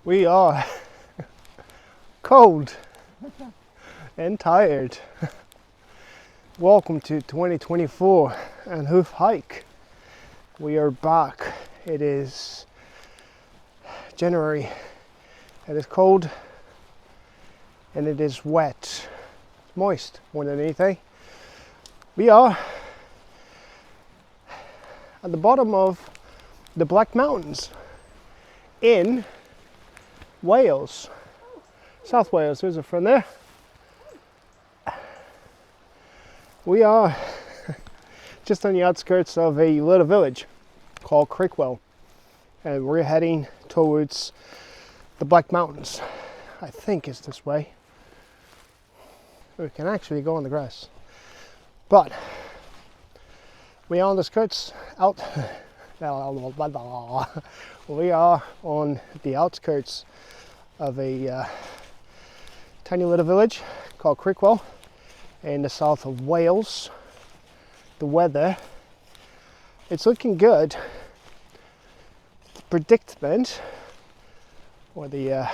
We are cold and tired. Welcome to 2024 and Hoof Hike. We are back. It is January. It is cold and it is wet. It's moist more than anything. We are at the bottom of the Black Mountains in Wales, South Wales. There's a friend there. We are just on the outskirts of a little village called Crickhowell, and we're heading towards the Black Mountains. I think it's this way. We can actually go on the grass, but we are on the skirts out. We are on the outskirts of a tiny little village called Crickhowell in the south of Wales. The weather, it's looking good. The predicament, or the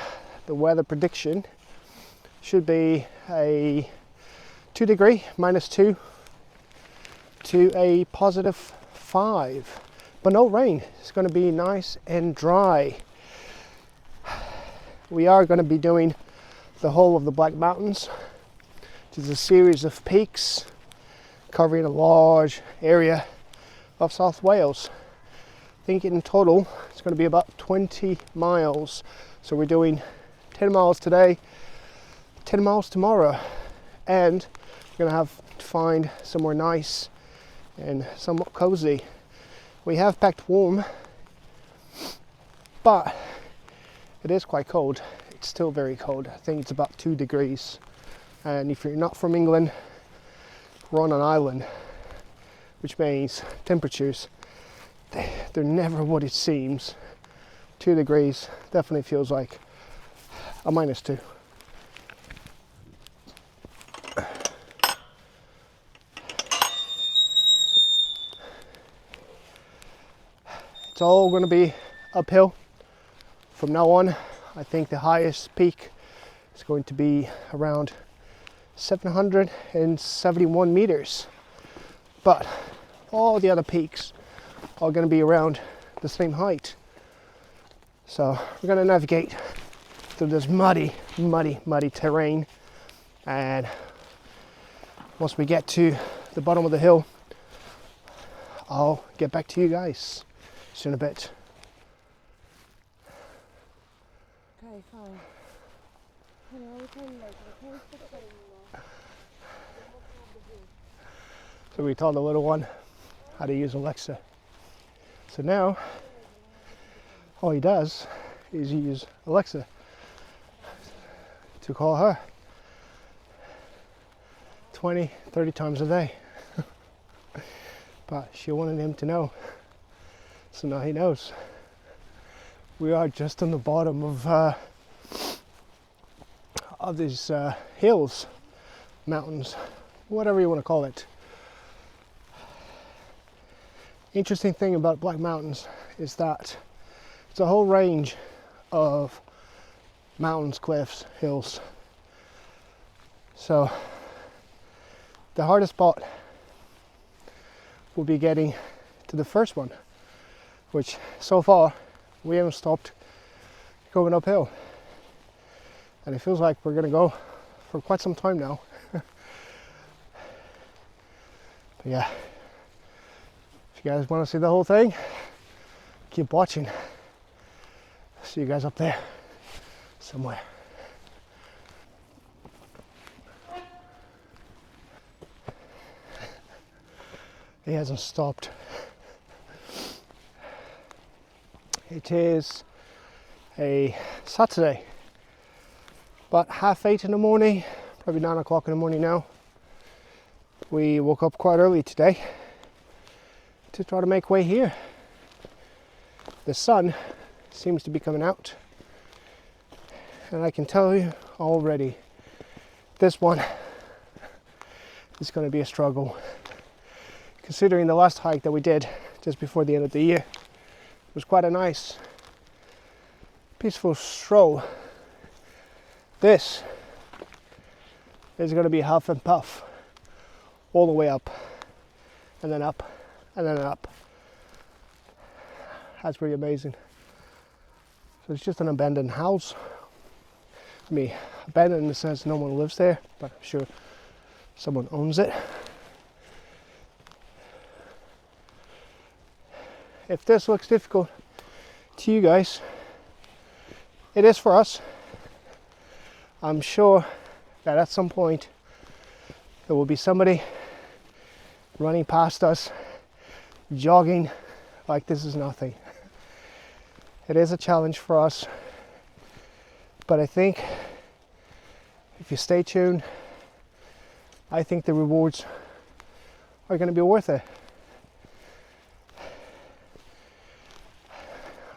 weather prediction, should be a 2 degree, -2 to a +5. But no rain. It's going to be nice and dry. We are going to be doing the whole of the Black Mountains, which is a series of peaks covering a large area of South Wales. I think in total it's going to be about 20 miles. So we're doing 10 miles today, 10 miles tomorrow, and we're going to have to find somewhere nice and somewhat cozy. We have packed warm, but it is quite cold. It's still very cold. I think it's about 2 degrees. And if you're not from England, we're on an island, which means temperatures, they're never what it seems. 2 degrees definitely feels like a -2. It's all going to be uphill from now on. I think the highest peak is going to be around 771 meters, but all the other peaks are going to be around the same height. So we're going to navigate through this muddy terrain, and once we get to the bottom of the hill, I'll get back to you guys in a bit. Okay, fine. So we taught the little one how to use Alexa. So now all he does is use Alexa to call her 20, 30 times a day. But she wanted him to know. So now he knows. We are just on the bottom of these hills, mountains, whatever you want to call it. Interesting thing about Black Mountains is that it's a whole range of mountains, cliffs, hills. So the hardest part will be getting to the first one, which so far we haven't stopped going uphill, and it feels like we're gonna go for quite some time now. But yeah, if you guys want to see the whole thing, keep watching. See you guys up there somewhere. He hasn't stopped. It is a Saturday, about 8:30 in the morning, probably 9 o'clock in the morning now. We woke up quite early today to try to make way here. The sun seems to be coming out, and I can tell you already, this one is going to be a struggle, considering the last hike that we did just before the end of the year was quite a nice peaceful stroll. This is going to be huff and puff all the way up, and then up, and then up. That's pretty amazing. So it's just an abandoned house. I mean, abandoned in the sense no one lives there, but I'm sure someone owns it. If this looks difficult to you guys, it is for us. I'm sure that at some point there will be somebody running past us, jogging like this is nothing. It is a challenge for us, but I think if you stay tuned, I think the rewards are going to be worth it.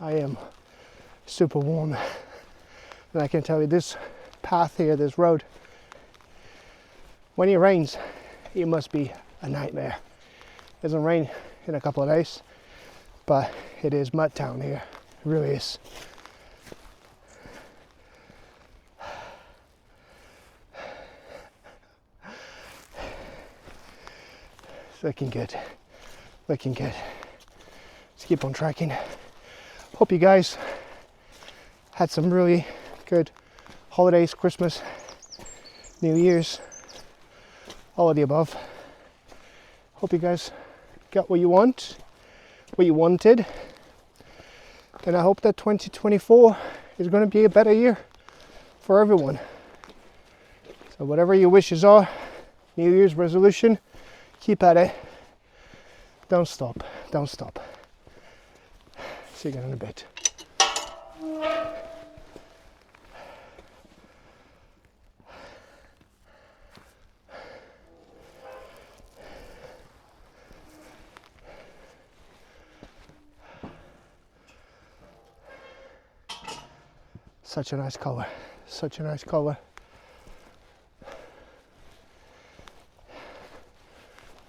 I am super warm, and I can tell you this path here, this road, when it rains, it must be a nightmare. It doesn't rain in a couple of days, but it is mud town here. It really is. It's looking good, looking good. Let's keep on tracking. Hope you guys had some really good holidays, Christmas, New Year's, all of the above. Hope you guys got what you want, what you wanted, and I hope that 2024 is going to be a better year for everyone. So whatever your wishes are, New Year's resolution, keep at it. Don't stop, don't stop. See you again in a bit. Such a nice color, such a nice color.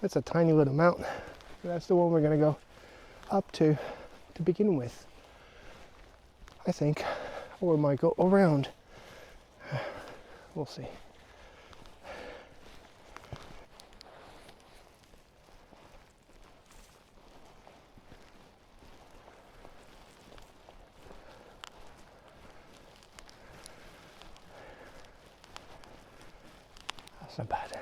That's a tiny little mountain. That's the one we're gonna go up to begin with, I think, or we might go around. We'll see. That's not bad.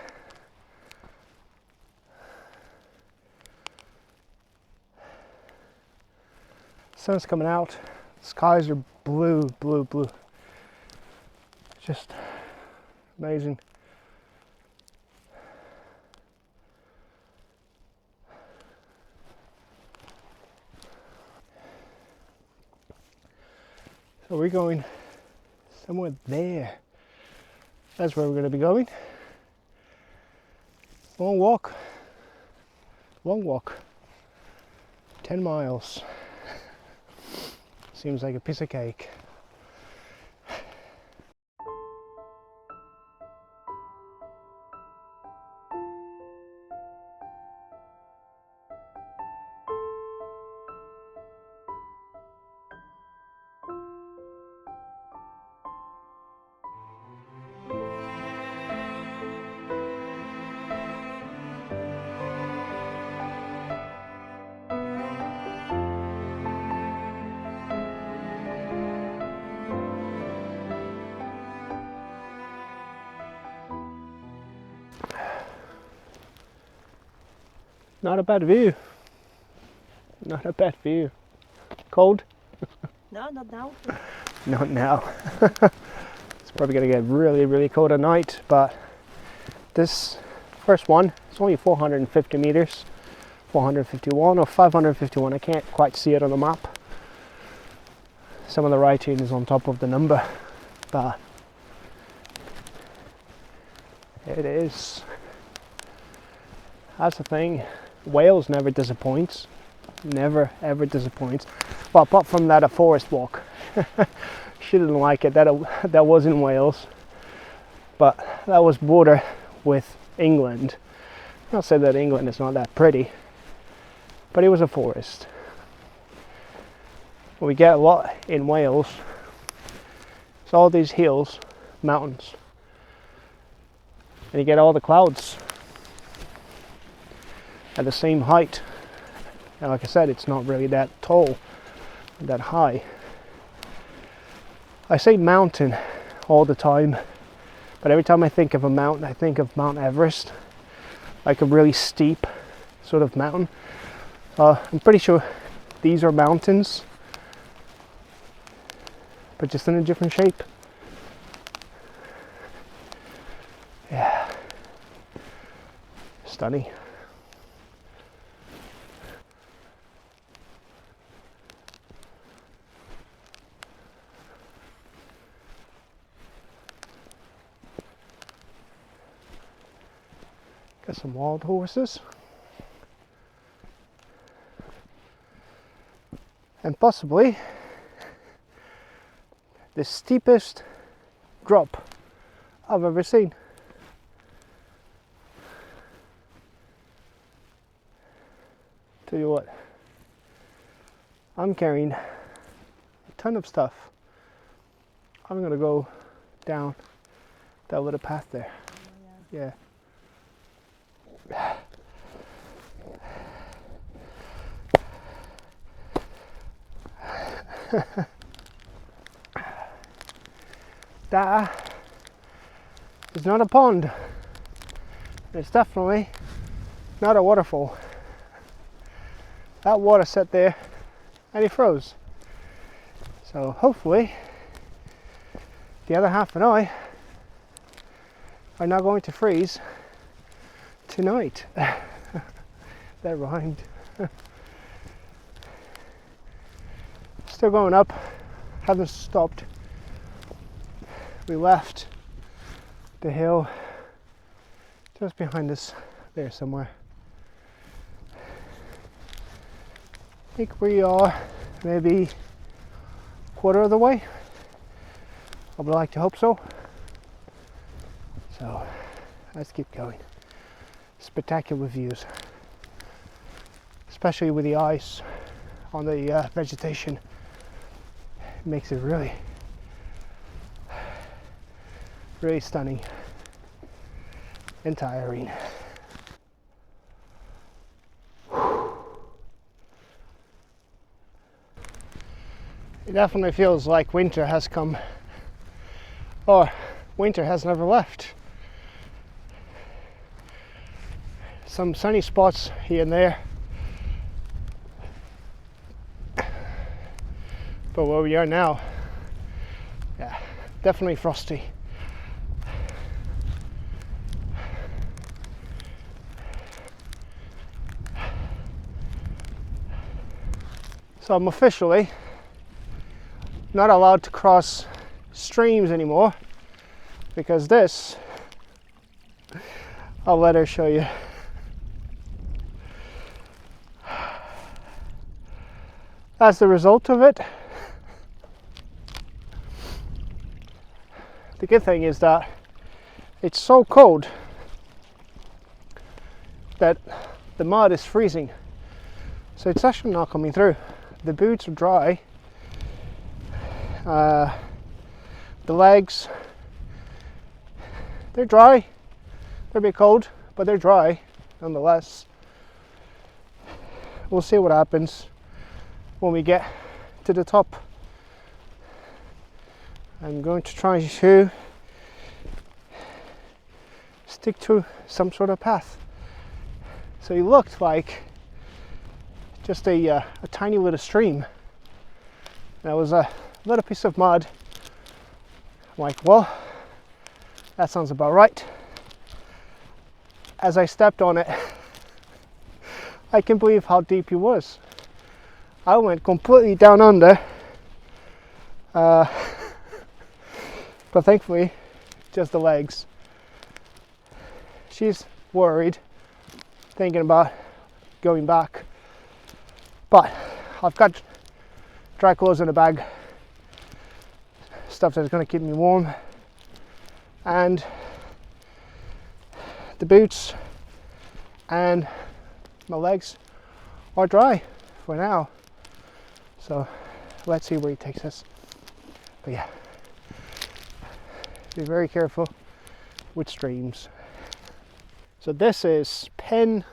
Sun's coming out. Skies are blue, blue, blue. Just amazing. So we're going somewhere there. That's where we're going to be going. Long walk. Long walk. 10 miles. Seems like a piece of cake. Not a bad view. Not a bad view. Cold? No, not now. Not now. It's probably going to get really, really cold at night, but this first one, it's only 450 meters. 451 or 551, I can't quite see it on the map. Some of the writing is on top of the number, but it is. That's the thing. Wales never disappoints. Never ever disappoints. Well, apart from that, a forest walk. She didn't like it. That was in Wales, but that was border with England. Not say that England is not that pretty, but it was a forest. We get a lot in Wales It's all these hills, mountains, and you get all the clouds at the same height. And like I said, it's not really that tall, that high. I say mountain all the time, but every time I think of a mountain, I think of Mount Everest, like a really steep sort of mountain. I'm pretty sure these are mountains, but just in a different shape. Yeah, stunning. Got some wild horses. And possibly the steepest drop I've ever seen. Tell you what, I'm carrying a ton of stuff. I'm gonna go down that little path there. Yeah. That is not a pond. It's definitely not a waterfall. That water sat there and it froze. So hopefully the other half and I are not going to freeze tonight. That rhymed. Still going up, haven't stopped. We left the hill just behind us there somewhere. I think we are maybe a quarter of the way. I would like to hope so. So let's keep going. Spectacular views, especially with the ice on the vegetation. It makes it really stunning and tiring. It definitely feels like winter has come, or winter has never left. Some sunny spots here and there, but where we are now, yeah, definitely frosty. So I'm officially not allowed to cross streams anymore, because this, I'll let her show you. That's the result of it. The good thing is that it's so cold that the mud is freezing, so it's actually not coming through. The boots are dry. The legs, they're dry. They're a bit cold, but they're dry nonetheless. We'll see what happens when we get to the top. I'm going to try to stick to some sort of path. So it looked like just a tiny little stream. There was a little piece of mud. I'm like, well, that sounds about right. As I stepped on it, I can't believe how deep it was. I went completely down under, but thankfully, just the legs. She's worried, thinking about going back, but I've got dry clothes in a bag, stuff that's going to keep me warm, and the boots and my legs are dry for now. So let's see where he takes us. But yeah, Be very careful with streams. So this is Pen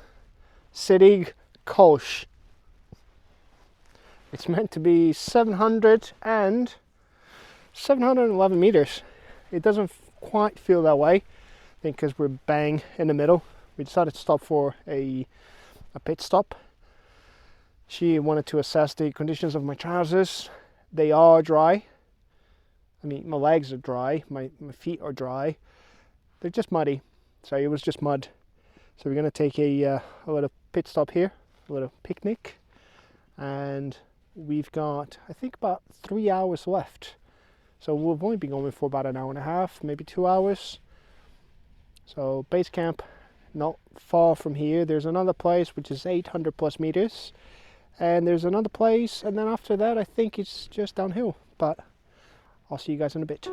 Cerrig-calch. It's meant to be 711 meters. It doesn't quite feel that way. I think because we're bang in the middle. We decided to stop for a pit stop. She wanted to assess the conditions of my trousers. They are dry. I mean, my legs are dry, my feet are dry. They're just muddy. So it was just mud. So we're going to take a little pit stop here, a little picnic. And we've got, I think, about 3 hours left. So we've only been going for about an hour and a half, maybe 2 hours. So base camp, not far from here. There's another place which is 800 plus meters. And there's another place, and then after that I think it's just downhill. But I'll see you guys in a bit.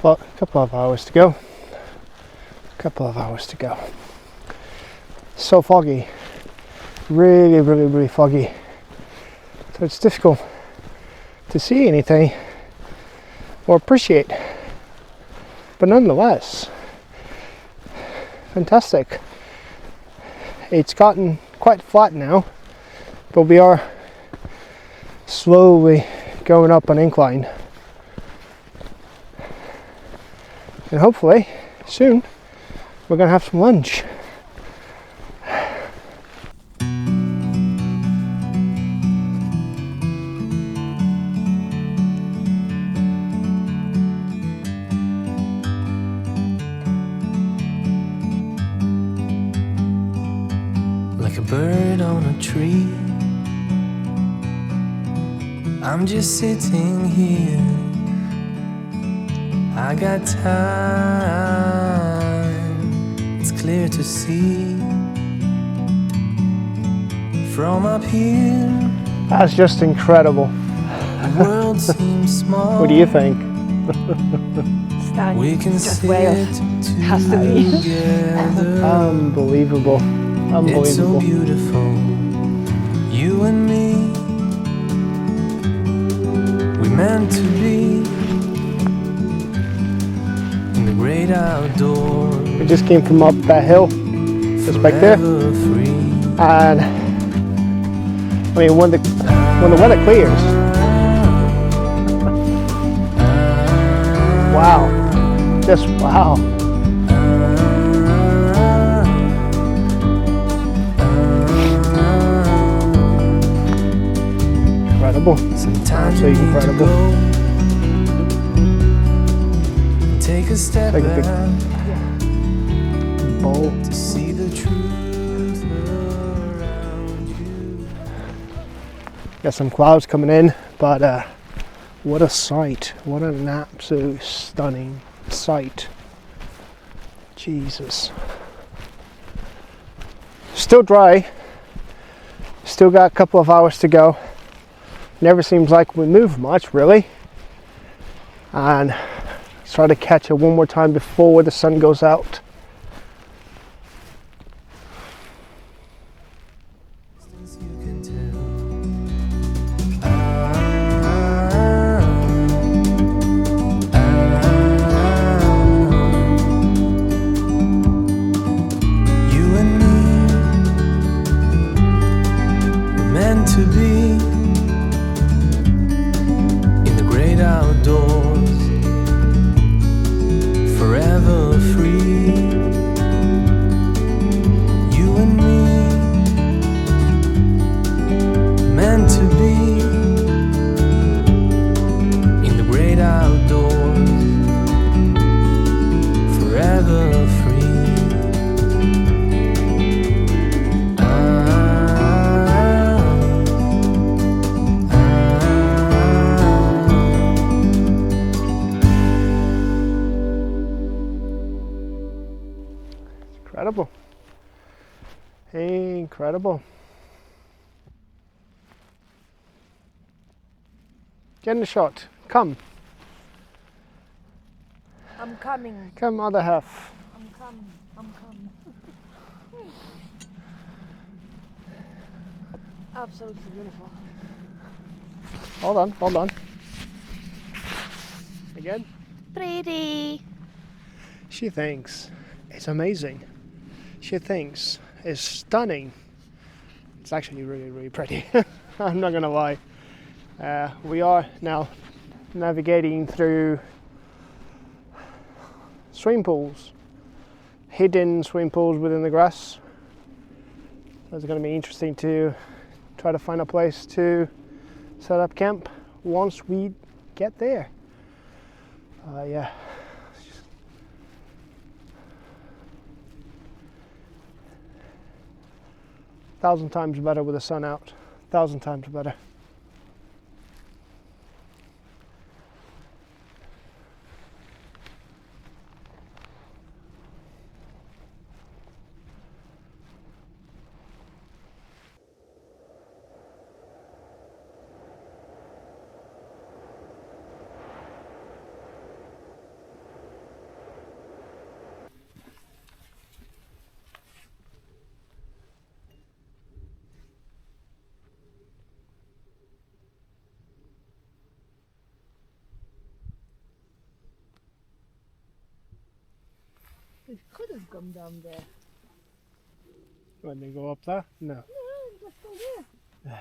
Well, a couple of hours to go. So foggy, really foggy. So it's difficult to see anything or appreciate. But nonetheless, fantastic. It's gotten quite flat now, but we are slowly going up an incline. And hopefully, soon, we're going to have some lunch. Like a bird on a tree, I'm just sitting here. I got time, it's clear to see from up here. That's just incredible. The world seems small. What do you think? Stunning. We can Just Wales. Has to be. together. Unbelievable. It's so beautiful, you and me. We meant to be in the great outdoors. We just came from up that hill, just back there, Free. and I mean when the weather clears, wow, just wow. Incredible, Sometimes absolutely incredible. Take a step Take a big back bowl. to see the truth around you. Got some clouds coming in, but What a sight. What an absolute stunning sight. Jesus. Still dry. Still got a couple of hours to go. Never seems like we move much, really. And let's try to catch it one more time before the sun goes out. You can tell. You and me were meant to be in the great outdoors, forever free. You and me meant to be in the great outdoors, forever free. Incredible. Incredible. Get in the shot. Come. I'm coming. Come, other half. I'm coming. I'm coming. Absolutely beautiful. Hold on, hold on. Again. Pretty. She thinks it's amazing. She thinks it's stunning. It's actually really, really pretty. I'm not gonna lie. We are now navigating through swimming pools, hidden swimming pools within the grass. It's going to be interesting to try to find a place to set up camp once we get there. Yeah. 1,000 times better with the sun out. 1,000 times better. It could have gone down there. When they go up there? No. No, just go there.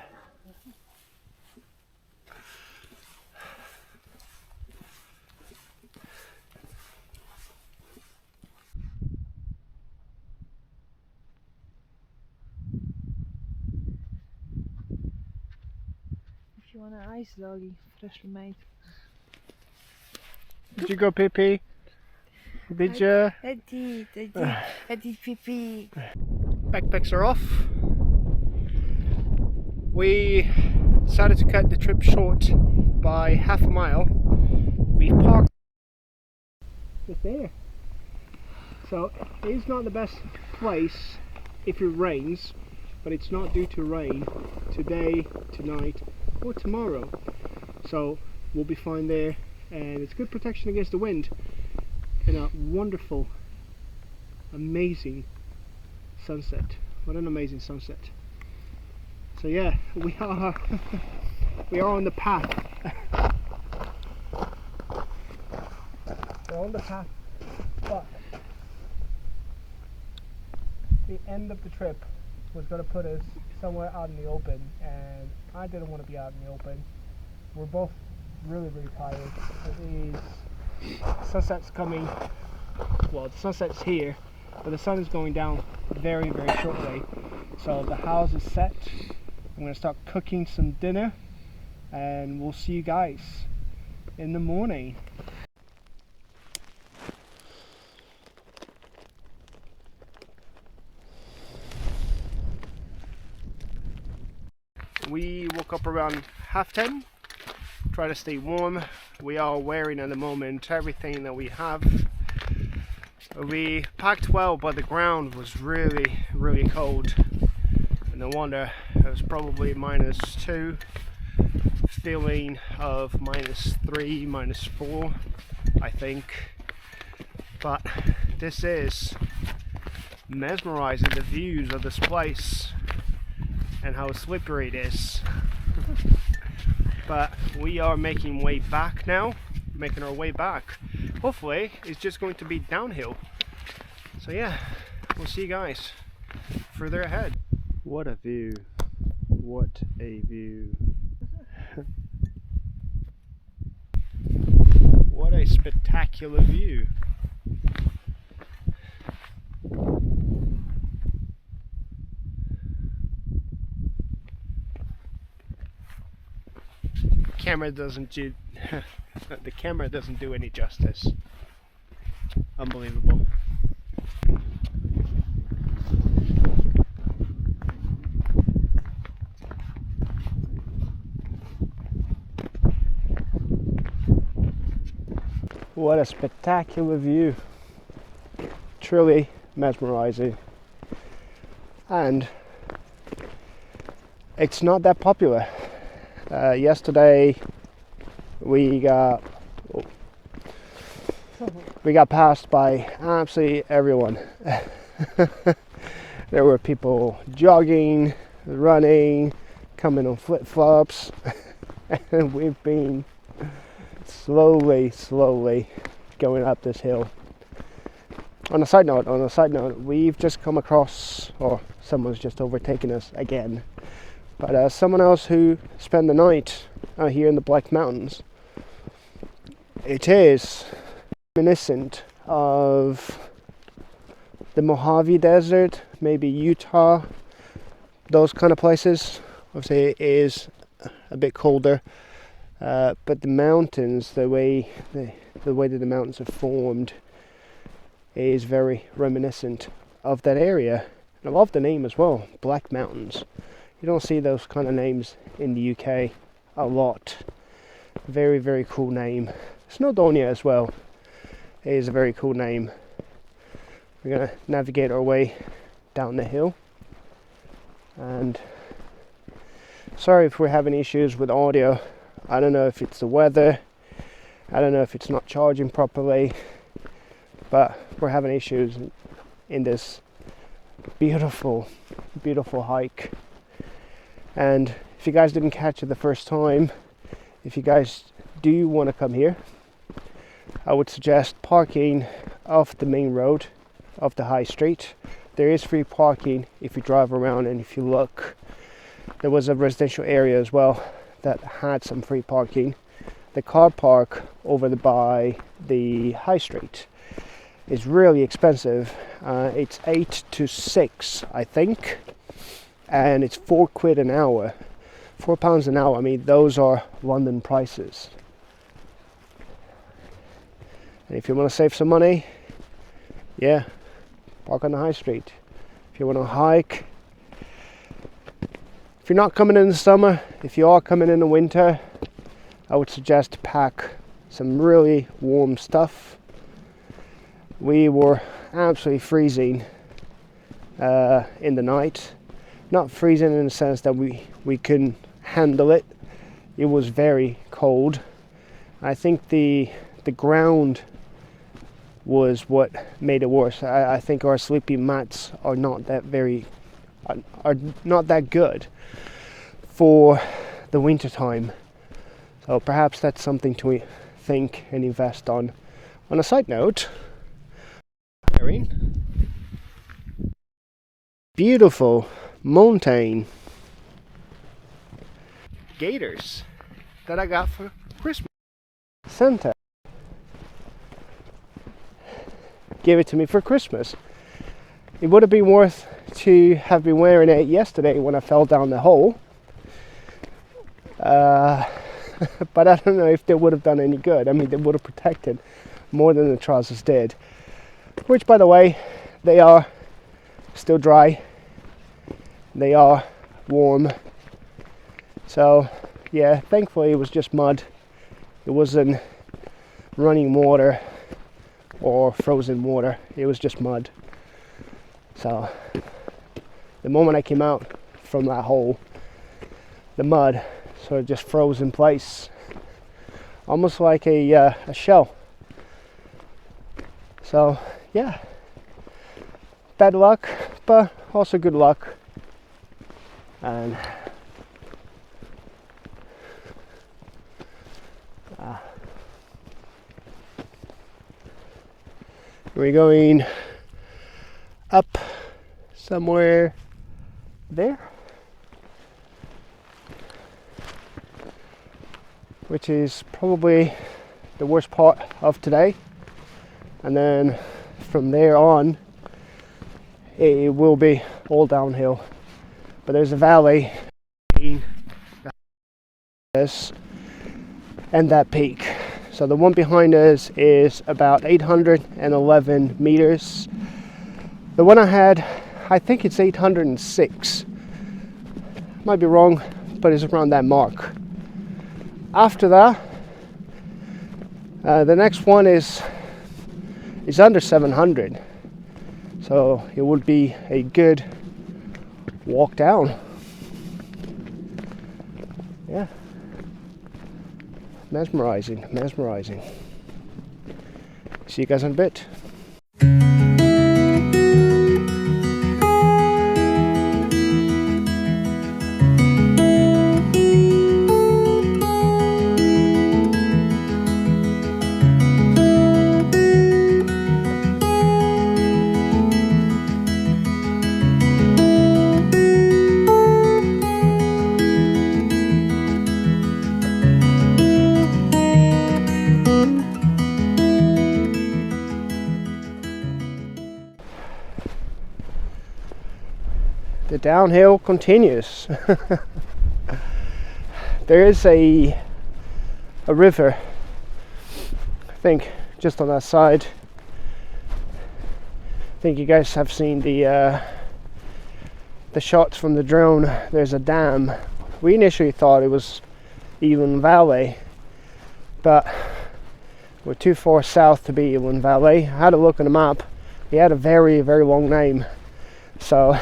If you want an ice lolly, freshly made. Did you go pee-pee? Did you? I did pee-pee. Backpacks are off. We decided to cut the trip short by half a mile. We parked just there. So it is not the best place if it rains, but it's not due to rain today, tonight or tomorrow. So we'll be fine there, and it's good protection against the wind. And a wonderful, amazing sunset. What an amazing sunset. So yeah, we are on the path. We're on the path, but the end of the trip was going to put us somewhere out in the open, and I didn't want to be out in the open. We're both really, really tired. It is sunset's coming. Well, the sunset's here, but the sun is going down very, very shortly. So the house is set. I'm going to start cooking some dinner, and we'll see you guys in the morning. We woke up around 10:30. try to stay warm. We are wearing at the moment everything that we have. We packed well, but the ground was really cold, and no wonder. It was probably -2, feeling of -3, -4 I think. But this is mesmerizing, the views of this place and how slippery it is. But we are making way back now, making our way back. Hopefully it's just going to be downhill. So yeah, we'll see you guys further ahead. What a view, what a view. What a spectacular view. Camera doesn't do the camera doesn't do any justice. Unbelievable. What a spectacular view. Truly mesmerizing. And it's not that popular. Yesterday we got passed by absolutely everyone. There were people jogging, running, coming on flip-flops, and we've been slowly going up this hill. On a side note, we've just come across, or someone's just overtaken us again, but someone else who spent the night out here in the Black Mountains. It is reminiscent of the Mojave Desert, maybe Utah, those kind of places. Obviously it is a bit colder, but the mountains, the way that the mountains are formed is very reminiscent of that area. And I love the name as well, Black Mountains. You don't see those kind of names in the UK a lot. Very cool name. Snowdonia as well is a very cool name. We're gonna navigate our way down the hill, and sorry if we're having issues with audio. I don't know if it's the weather, I don't know if it's not charging properly, but we're having issues in this beautiful hike. And if you guys didn't catch it the first time, if you guys do want to come here, I would suggest parking off the main road, off the high street. There is free parking if you drive around, and if you look, there was a residential area as well that had some free parking. The car park over by the high street is really expensive. It's 8 to 6 I think, and it's £4 an hour, £4 an hour. I mean, those are London prices. And if you want to save some money, yeah, park on the high street. If you want to hike, if you're not coming in the summer, if you are coming in the winter, I would suggest to pack some really warm stuff. We were absolutely freezing in the night. Not freezing in the sense that we couldn't handle it. It was very cold. I think the ground was what made it worse. I think our sleeping mats are not that good for the winter time. So perhaps that's something to think and invest on. On a side note, beautiful mountain gators that I got for Christmas. Santa gave it to me for Christmas. It would have been worth to have been wearing it yesterday when I fell down the hole, but I don't know if they would have done any good. I mean, they would have protected more than the trousers did, which, by the way, they are still dry, they are warm. So yeah, thankfully it was just mud It wasn't running water or frozen water, it was just mud. So the moment I came out from that hole, the mud sort of just froze in place, almost like a shell. So yeah, bad luck, but also good luck. And we're going up somewhere there, which is probably the worst part of today, and then from there on it will be all downhill. But there's a valley between this and that peak. So the one behind us is about 811 meters. The one I had, I think it's 806. Might be wrong, but it's around that mark. After that, the next one is under 700. So it would be a good walk down. Yeah. Mesmerizing. See you guys in a bit. The downhill continues. There is a river, I think, just on that side. I think you guys have seen the shots from the drone. There's a dam. We initially thought it was Ewan Valley, but we're too far south to be Ewan Valley. I had a look on the map. It had a very, very long name. So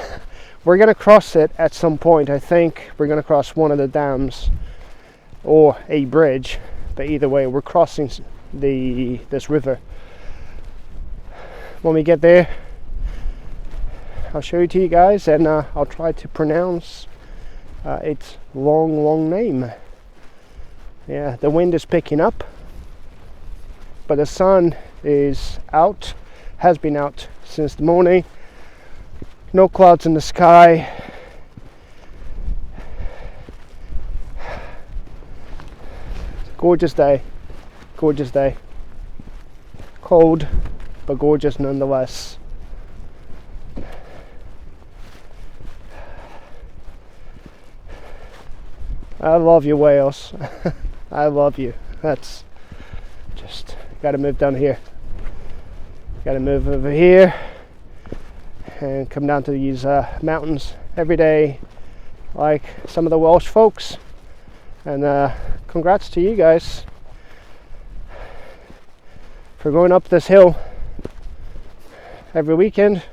we're going to cross it at some point. I think we're going to cross one of the dams or a bridge, but either way we're crossing this river. When we get there, I'll show it to you guys, and I'll try to pronounce its long name. Yeah, the wind is picking up, but the sun is out, has been out since the morning. No clouds in the sky. Gorgeous day. Cold, but gorgeous nonetheless. I love you, Wales. I love you. That's just, gotta move down here. Gotta move over here and come down to these mountains every day, like some of the Welsh folks. And congrats to you guys for going up this hill every weekend,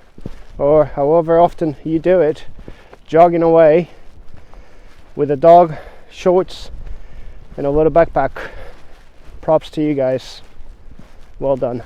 or however often you do it, jogging away with a dog, shorts, and a little backpack. Props to you guys. Well done.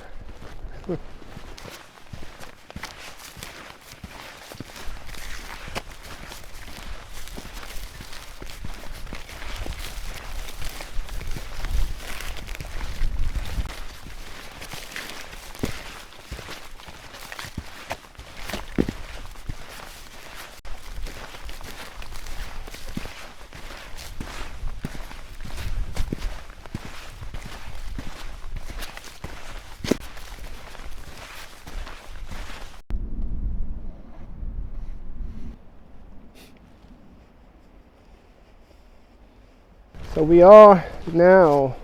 So we are now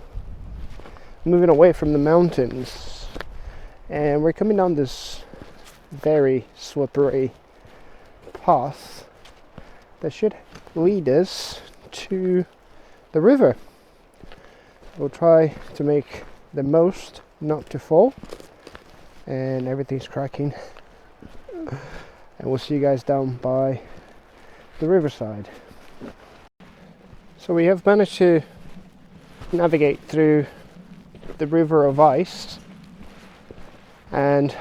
moving away from the mountains, and we're coming down this very slippery path that should lead us to the river. we'll try to make the most not to fall, and everything's cracking. And we'll see you guys down by the riverside. So we have managed to navigate through the river of ice, and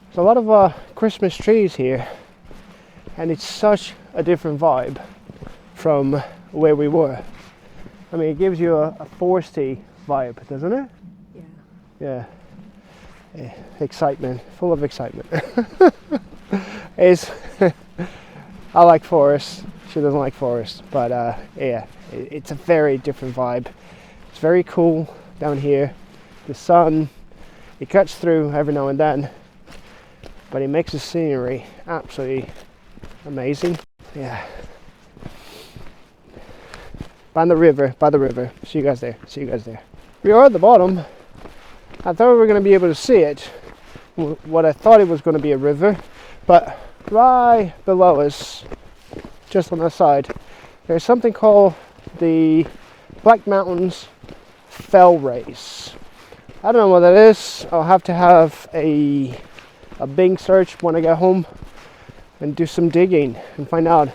there's a lot of Christmas trees here, and it's such a different vibe from where we were. I mean, it gives you a foresty vibe, doesn't it? Yeah. Yeah. Excitement, full of excitement. I like forest. She doesn't like forest, but yeah, it's a very different vibe. It's very cool down here. The sun, it cuts through every now and then, but it makes the scenery absolutely amazing. Yeah. By the river. See you guys there. We are at the bottom. I thought we were going to be able to see it. What I thought it was going to be a river, but right below us, just on the side, there's something called the Black Mountains Fell Race. I don't know what that is. I'll have to have a Bing search when I get home and do some digging and find out.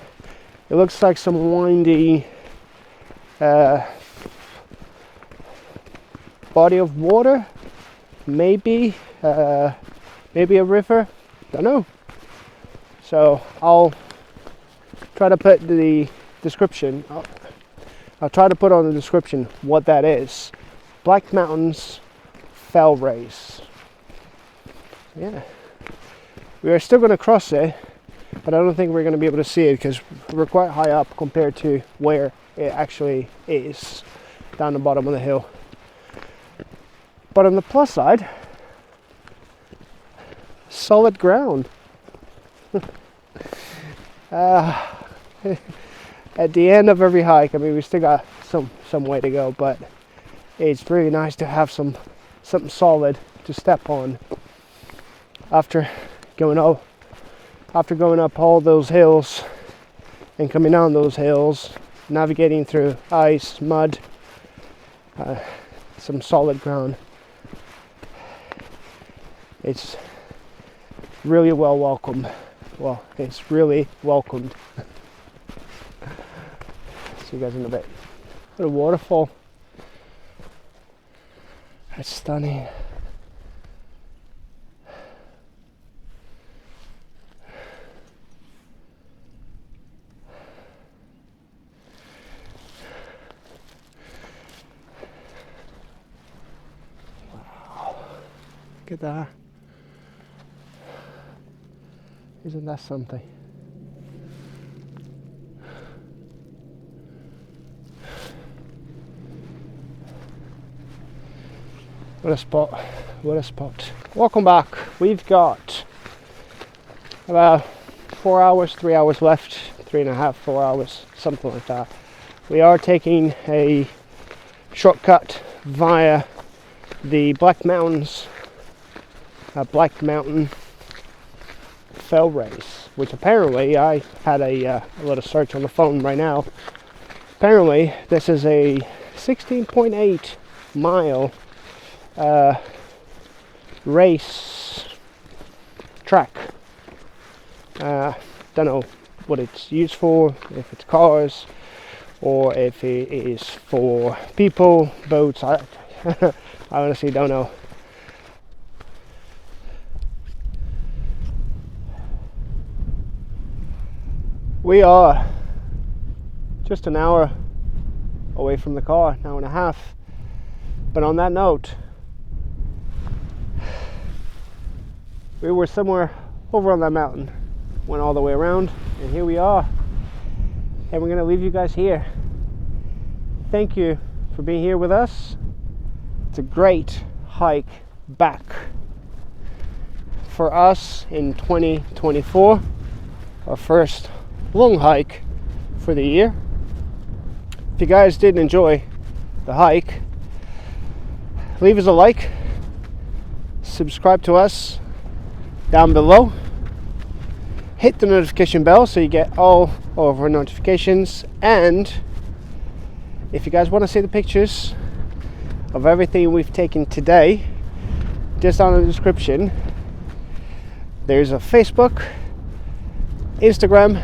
It looks like some windy body of water, maybe a river, don't know. So I'll try to put the description, I'll try to put on the description what that is. Black Mountains Fell Race. Yeah, we are still going to cross it, but I don't think we're going to be able to see it because we're quite high up compared to where it actually is, down the bottom of the hill. But on the plus side, solid ground. At the end of every hike, I mean, we still got some way to go, but it's really nice to have something solid to step on after going up all those hills and coming down those hills, navigating through ice, mud, some solid ground. It's really well welcomed. Well, it's really welcomed. See you guys in a bit. What a waterfall. That's stunning. Wow. Look at that. Isn't that something? What a spot, what a spot. Welcome back. We've got about 4 hours, 3 hours left, 3.5, 4 hours, something like that. We are taking a shortcut via the Black Mountains, Black Mountain Fell Race, which apparently, I had a little search on the phone right now. Apparently, this is a 16.8 mile race track. Don't know what it's used for, if it's cars or if it is for people, boats. I honestly don't know. We are just an hour away from the car, an hour and a half. But on that note, we were somewhere over on that mountain, went all the way around, and here we are. And we're going to leave you guys here. Thank you for being here with us. It's a great hike back for us in 2024, our first long hike for the year. If you guys did enjoy the hike, leave us a like, subscribe to us down below, hit the notification bell so you get all of our notifications, and if you guys want to see the pictures of everything we've taken today, just down in the description there's a Facebook, Instagram,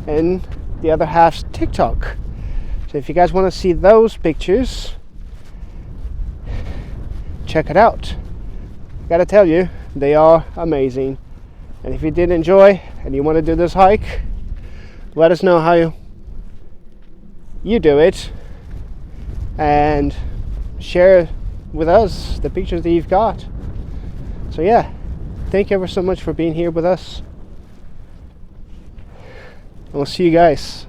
and the other half's TikTok. So if you guys want to see those pictures, check it out. Gotta tell you, they are amazing. And if you did enjoy and you want to do this hike, let us know how you do it and share with us the pictures that you've got. So yeah, thank you ever so much for being here with us. And we'll see you guys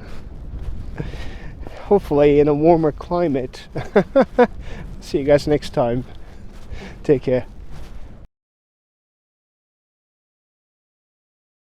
hopefully in a warmer climate. See you guys next time. Take care.